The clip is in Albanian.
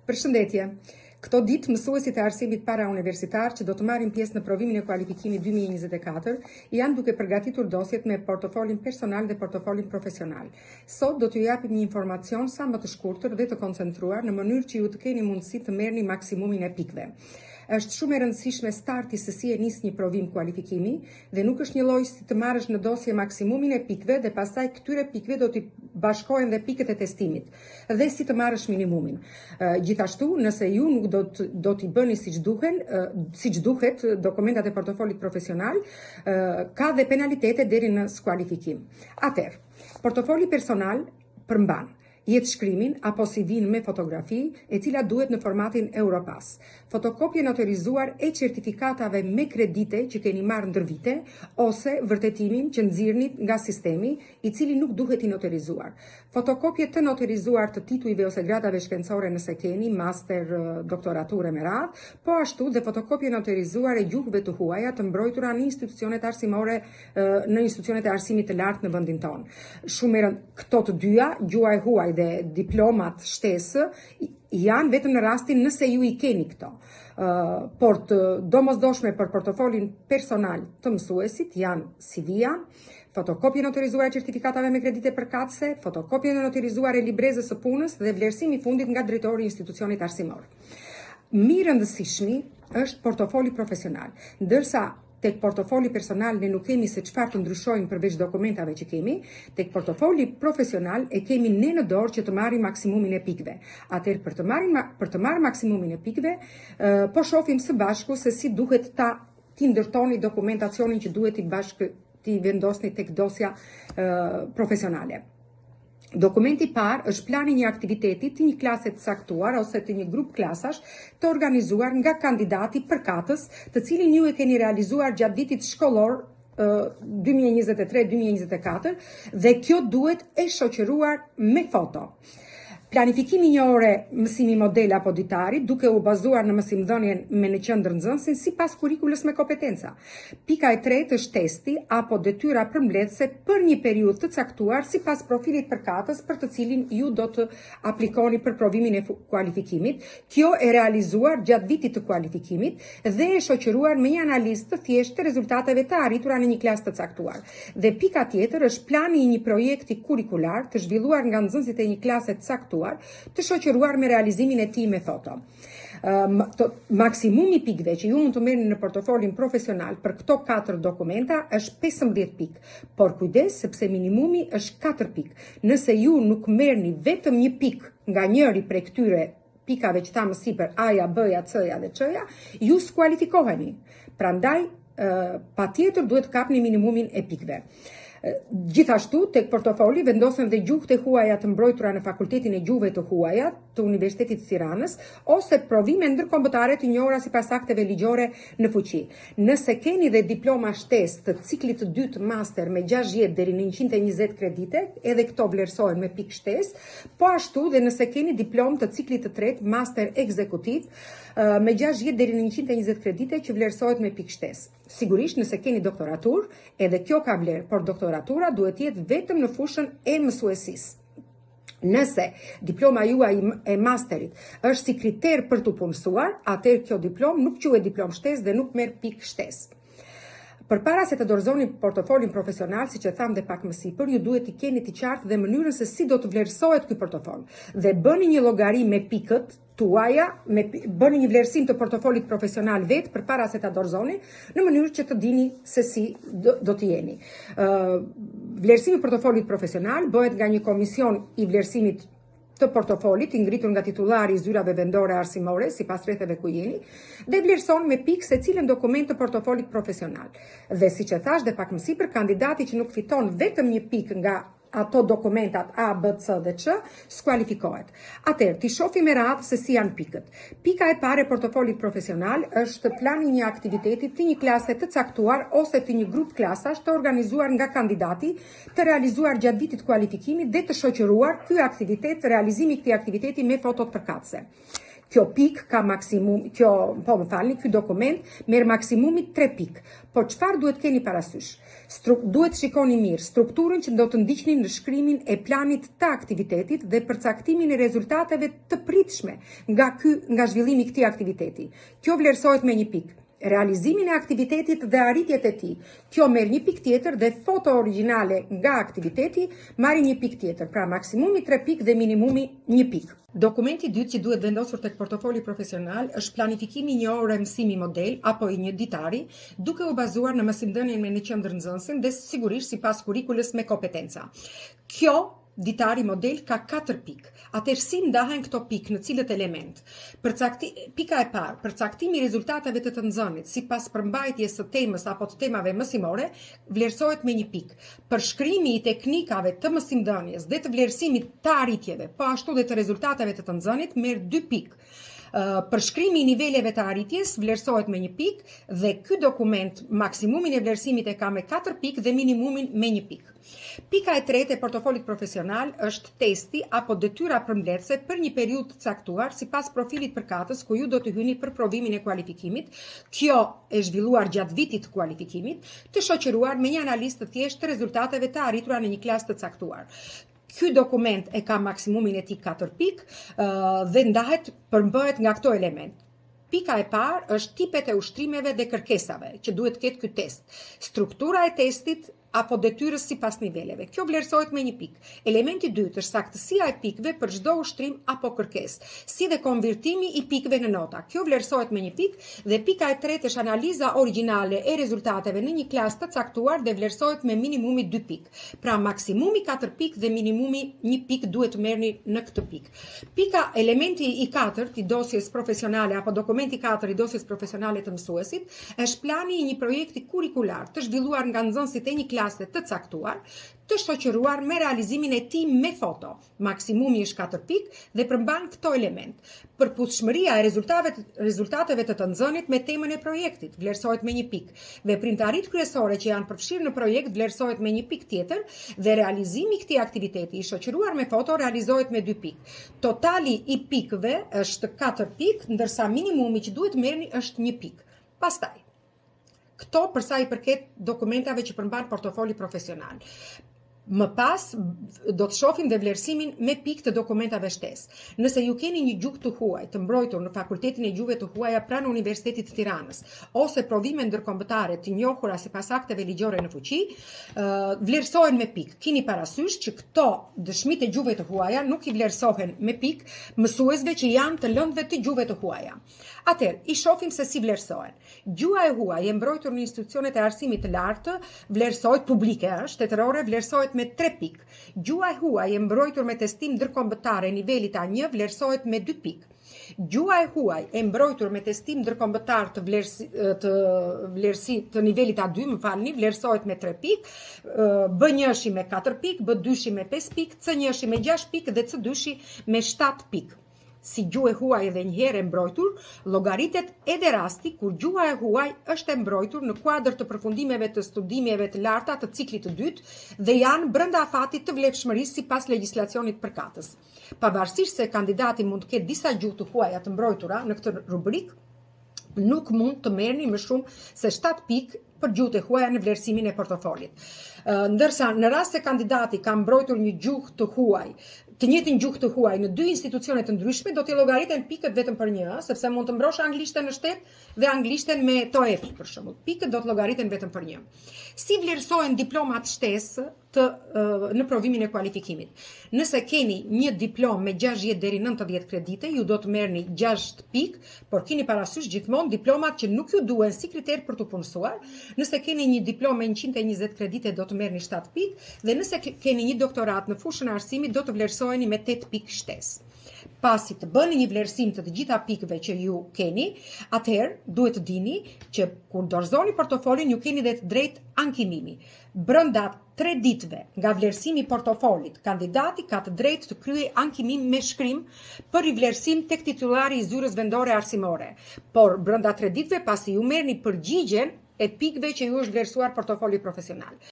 Përshëndetje. Këto ditë mësuesit e arsimit para-universitar që do të marrin pjesë në provimin e kualifikimit 2024 janë duke përgatitur dosjet me portofolin personal dhe portofolin profesional. Sot do t'ju japim një informacion sa më të shkurtër dhe të koncentruar në mënyrë që ju të keni mundësi të merrni maksimumin e pikëve. Është shumë e rëndësishme starti se si e nis një provim kualifikimi dhe nuk është një lloj si të marrësh në dosje maksimumin e pikëve dhe pastaj këtyre pikëve do t'i bashkohen dhe pikët e testimit dhe si të marrësh minimumin. Gjithashtu, nëse ju nuk do t'i bëni siç duhet dokumentat e portofolit profesional, ka dhe penalitete deri në skualifikim. Atëherë, portofoli personal përmban jetëshkrimin apo CV-n me fotografi, e cila duhet në formatin Europass. Fotokopje noterizuar e certifikatave me kredite që keni marrë ndër vite, ose vërtetimin që nxirrni nga sistemi, i cili nuk duhet i noterizuar. Fotokopje të noterizuar të titujve ose gradave shkencore nëse keni, master, doktoraturë me radhë, po ashtu dhe fotokopje noterizuar e gjuhëve të huaja të mbrojtura në institucionet arsimore, në institucionet e arsimit të lartë në vendin tonë. Këto të dyja, gjuha e huaj dhe diplomat shtesë, janë vetëm në rastin nëse ju i keni këto. Por të domosdoshme për portofolin personal të mësuesit janë CV-ja, fotokopje noterizuar e certifikatave me kredite përkatëse, fotokopje noterizuar e librezës së punës dhe vlerësimi i fundit nga drejtori i institucionit arsimor. Më i rëndësishmi është portofoli profesional, ndërsa tek portofoli personal ne nuk kemi se çfarë të ndryshojmë përveç dokumentave që kemi, tek portofoli profesional e kemi ne në dorë që të marrim maksimumin e pikëve. Atëherë për të marrë maksimumin e pikëve, po shohim së bashku se si duhet ti ndërtoni dokumentacionin që duhet ti vendosni tek dosja profesionale. Dokumenti parë është plani një aktiviteti të një klase të caktuar ose të një grup klasash të organizuar nga kandidati përkatës, të cilin ju e keni realizuar gjatë vitit shkollor 2023-2024 dhe kjo duhet e shoqëruar me foto. Planifikimi një ore mësimi model apo ditari duke u bazuar në mësimdhënien me në qendër nxënësin sipas kurikulës me kompetenca. Pika e tretë është testi apo detyra përmbledhëse për një periudhë të caktuar sipas profilit përkatës për të cilin ju do të aplikoni për provimin e kualifikimit. Kjo e realizuar gjatë vitit të kualifikimit dhe e shoqëruar me një analizë të thjeshtë të rezultateve të arritura në një klasë të caktuar. Dhe pika tjetër është plani i një projekti kurikular të zhvilluar nga nxënësit e një klase të caktuar të shoqëruar me realizimin e tij me foto. Maksimumi pikëve që ju mund të merrni në portofolin profesional për këto 4 dokumenta është 15 pikë, por kujdes sepse minimumi është 4 pikë. Nëse ju nuk merrni vetëm një pikë nga njëri prej këtyre pikave që thamë sipër, A-ja, B-ja, C-ja dhe C-ja, ju skualifikoheni. Prandaj, patjetër duhet kapni minimumin e pikëve. Gjithashtu, tek portofoli vendosen dhe gjuhët e huaja të mbrojtura në Fakultetin e Gjuhëve të Huaja të Universitetit të Tiranës ose provime ndërkombëtare të njohura sipas akteve ligjore në fuqi. Nëse keni dhe diploma shtesë të ciklit të dytë master me 60 deri në 120 kredite, edhe këto vlerësohen me pikë shtesë, po ashtu dhe nëse keni diplomë të ciklit të tretë master ekzekutiv me 60 deri në 120 kredite që vlerësohet me pikë shtesë. Sigurisht nëse keni doktoraturë, edhe kjo ka vlerë, por doktoratura duhet jetë vetëm në fushën e mësuesisë. Nëse diploma juaj e masterit është si kriter për të punësuar, atëherë kjo diplomë nuk quhet diplomë shtesë dhe nuk merr pikë shtesë. Përpara se të dorëzoni portofolin profesional, siç e tham dhe pak më sipër, ju duhet të keni të qartë dhe mënyrën se si do të vlerësohet ky portofol. Dhe bëni një llogari me pikët tuaja, bëni një vlerësim të portofolit profesional vetë përpara se ta dorëzoni, në mënyrë që të dini se si do të jeni. Vlerësimi i portofolit profesional bëhet nga një komision i vlerësimit të portofolit, i ngritur nga titullari i zyrave vendore arsimore, sipas rrethave ku jeni, dhe vlerëson me pikë secilën dokument të portofolit profesional. Dhe siç e thash dhe pak më sipër, kandidati që nuk fiton vetëm një pikë nga ato dokumentat A, B, C dhe C, skualifikohet. Atëherë, ti shohim me radhë se si janë pikët. Pika e parë e portofolit profesional është plani një aktiviteti të një klase të caktuar ose të një grup klasash të organizuar nga kandidati, të realizuar gjatë vitit kualifikimit dhe të shoqëruar ky aktivitet, realizimi i këtij aktiviteti me fotot përkatëse. Kjo pik ka maksimum, ky dokument merr maksimumi 3 pik. Po çfarë duhet keni parasysh? Duhet shikoni mirë strukturën që do të ndiqni në shkrimin e planit të aktivitetit dhe përcaktimin e rezultateve të pritshme nga zhvillimi i këtij aktiviteti. Kjo vlerësohet me 1 pik. Realizimin e aktivitetit dhe arritjet e tij. Kjo merr 1 pik tjetër dhe foto origjinale nga aktiviteti marrin 1 pik tjetër. Pra maksimumi 3 pik dhe minimumi 1 pik. Dokumenti i dytë që duhet vendosur tek portofoli profesional është planifikimi i 1 ore mësimi model apo i 1 ditari, duke u bazuar në mësimdhënien me në qendër nxënësin dhe sigurisht sipas kurikulës me kompetenca. Kjo ditari model ka 4 pik. Atëherë si ndahen këto pik në cilët element? Pika e parë, përcaktimi i rezultateve të nxënit sipas përmbajtjes së temës apo të temave mësimore, vlerësohet me 1 pik. Përshkrimi i teknikave të mësimdhënies dhe të vlerësimit të arritjeve, po ashtu dhe të rezultateve të nxënit merr 2 pik. Përshkrimi i niveleve të arritjes vlerësohet me 1 pik dhe ky dokument maksimumin e vlerësimit e ka me 4 pik dhe minimumin me 1 pik. Pika e tretë e portofolit profesional është testi apo detyra përmbledhëse për një periudhë të caktuar sipas profilit përkatës ku ju do të hyni për provimin e kualifikimit. Kjo e zhvilluar gjatë vitit të kualifikimit, të shoqëruar me një analizë të thjeshtë të rezultateve të arritura në një klasë të caktuar. Ky dokument e ka maksimumin e tij 4 pik dhe përmbahet nga këto element. Pika e parë është tipet e ushtrimeve dhe kërkesave që duhet të ketë ky test. Struktura e testit apo detyrës sipas niveleve. Kjo vlerësohet me 1 pik. Elementi i dytë është saktësia e pikëve për çdo ushtrim apo kërkesë, si dhe konvertimi i pikëve në nota. Kjo vlerësohet me 1 pik dhe pika e tretë është analiza origjinale e rezultateve në një klasë të caktuar dhe vlerësohet me minimumi 2 pik. Pra maksimumi 4 pik dhe minimumi 1 pik duhet të merrni në këtë pik. Elementi i katërt i dosjes profesionale apo dokumenti i katërt i dosjes profesionale të mësuesit është plani i një projekti kurrikular të zhvilluar nga nxënësit e një klase të caktuar, të shoqëruar me realizimin e tij me foto. Maksimumi është 4 pik dhe përmban këto element. Përputhshmëria e rezultateve të nxënit me temën e projektit vlerësohet me 1 pik. Veprimtaritë kryesore që janë përfshirë në projekt vlerësohet me 1 pik tjetër dhe realizimi i këtij aktiviteti i shoqëruar me foto realizohet me 2 pik. Totali i pikëve është 4 pik, ndërsa minimumi që duhet merrni është 1 pik. Pastaj këto përsa i përket dokumentave që përmban portofoli profesional. Më pas do të shohim dhe vlerësimin me pikë të dokumentave shtesë. Nëse ju keni një gjuhë të huaj të mbrojtur në Fakultetin e Gjuhëve të Huaja pranë Universitetit të Tiranës ose provime ndërkombëtare të njohura sipas akteve ligjore në fuqi, vlerësohen me pikë. Keni parasysh që këto dëshmitë e gjuhëve të huaja nuk i vlerësohen me pikë mësuesve që janë të lëndëve të gjuhëve të huaja. Atëherë, i shohim se si vlerësohen. Gjuha e huaj e mbrojtur në institucionet e arsimit të lartë vlerësohet publike, shtetërore vlerësohet me 3 pik. Gjuha e huaj e mbrojtur me testim ndërkombëtar e nivelit A1 vlerësohet me 2 pik. Gjuha e huaj e mbrojtur me testim ndërkombëtar të nivelit A2, vlerësohet me 3 pik, B1 me 4 pik, B2 me 5 pik, C1 me 6 pik dhe C2 me 7 pik. Si gjuhë e huaj edhe njëherë e mbrojtur, llogaritet edhe rasti kur gjuha e huaj është e mbrojtur në kuadër të përfundimeve të studimeve të larta të ciklit të dytë dhe janë brenda afatit të vlefshmërisë sipas legjislacionit përkatës. Pavarësisht se kandidati mund të ketë disa gjuhë të huaja të mbrojtura në këtë rubrikë, nuk mund të merrni më shumë se 7 pikë për gjuhët e huaja në vlerësimin e portofolit. Ndërsa në rast se kandidati ka mbrojtur një gjuhë të huaj, të njëjtin gjuhë të huaj në 2 institucione të ndryshme, do t'i llogariten pikët vetëm për një, sepse mund të mbrosh anglishten në shtet dhe anglishten me TOEFL për shembull. Pikët do të llogariten vetëm për një. Si vlerësohen diplomat shtesë në provimin e kualifikimit? Nëse keni një diplomë me 60 deri 90 kredite, ju do të merrni 6 pikë, por keni parasysh gjithmonë diplomat që nuk ju duhen si kriter për të punësuar. Nëse keni një diplomë me 120 kredite, do të merrni 7 pikë, dhe nëse keni një doktorat në fushën e arsimit, do të vlerësoheni me 8 pikë shtesë. Pasi të bëni një vlerësim të gjitha pikëve që ju keni, atëherë duhet të dini që kur dorëzoni portofolin ju keni dhe të drejtë ankimimi. Brenda 3 ditëve nga vlerësimi i portofolit, kandidati ka të drejtë të kryejë ankimim me shkrim për rivlerësim tek titullari i zyrës vendore arsimore. Por brenda 3 ditëve pasi ju merrni përgjigjen e pikëve që ju është vlerësuar portofoli profesional.